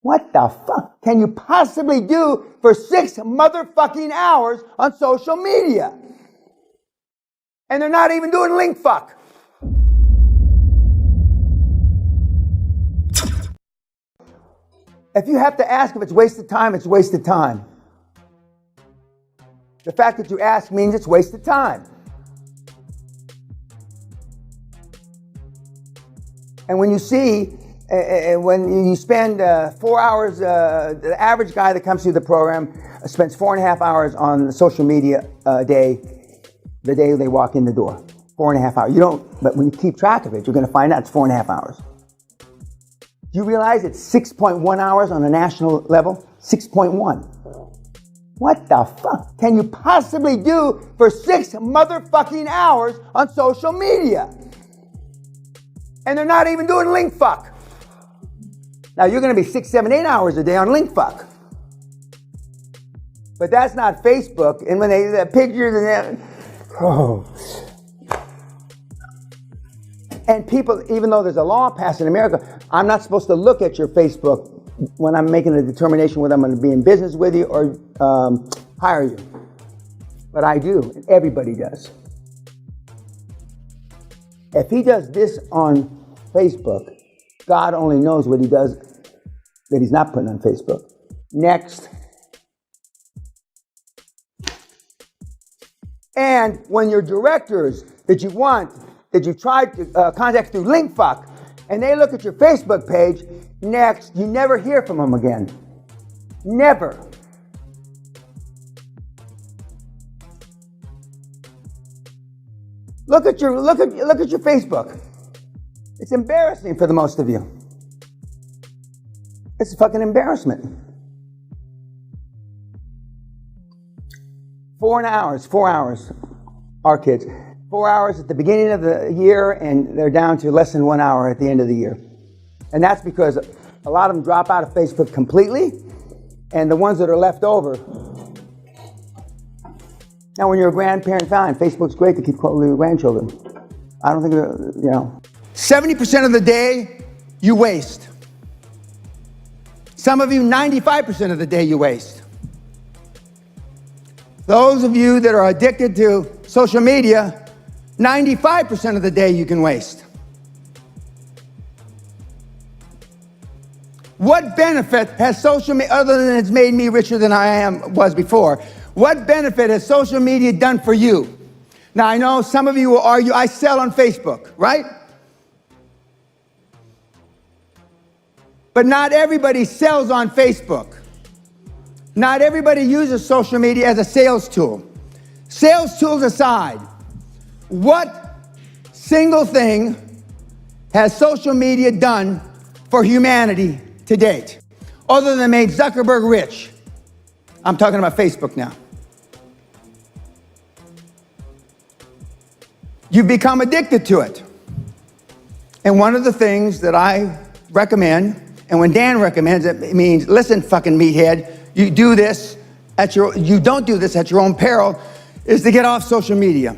What the fuck can you possibly do for 6 motherfucking hours on social media? And they're not even doing link fuck. If you have to ask if it's wasted time, it's wasted time. The fact that you ask means it's wasted time. And when you see, when you spend 4 hours, the average guy that comes through the program spends 4.5 hours on social media a day, the day they walk in the door. 4.5 hours. You don't, but when you keep track of it, you're going to find out it's 4.5 hours. Do you realize it's 6.1 hours on a national level? 6.1. What the fuck can you possibly do for 6 motherfucking hours on social media? And they're not even doing link fuck. Now you're going to be 6, 7, 8 hours a day on link fuck. But that's not Facebook. And when the pictures and and people, even though there's a law passed in America, I'm not supposed to look at your Facebook when I'm making a determination whether I'm going to be in business with you or hire you. But I do, and everybody does. If he does this on Facebook, God only knows what he does that he's not putting on Facebook. Next. And when your directors that you want, that you tried to contact through LinkFuck, and they look at your Facebook page, next, you never hear from them again. Never. Look at your Facebook. It's embarrassing for the most of you. It's a fucking embarrassment. 4 hours, our kids. 4 hours at the beginning of the year, and they're down to less than 1 hour at the end of the year. And that's because a lot of them drop out of Facebook completely, and the ones that are left over. Now, when you're a grandparent, fine. Facebook's great to keep close with your grandchildren. I don't think, 70% of the day you waste. Some of you, 95% of the day you waste. Those of you that are addicted to social media, 95% of the day you can waste. What benefit has social media, other than it's made me richer than I was before, what benefit has social media done for you? Now, I know some of you will argue, I sell on Facebook, right? But not everybody sells on Facebook. Not everybody uses social media as a sales tool. Sales tools aside, what single thing has social media done for humanity to date, other than made Zuckerberg rich? I'm talking about Facebook now. You've become addicted to it. And one of the things that I recommend, and when Dan recommends it, it means, listen, fucking meathead, you don't do this at your own peril, is to get off social media.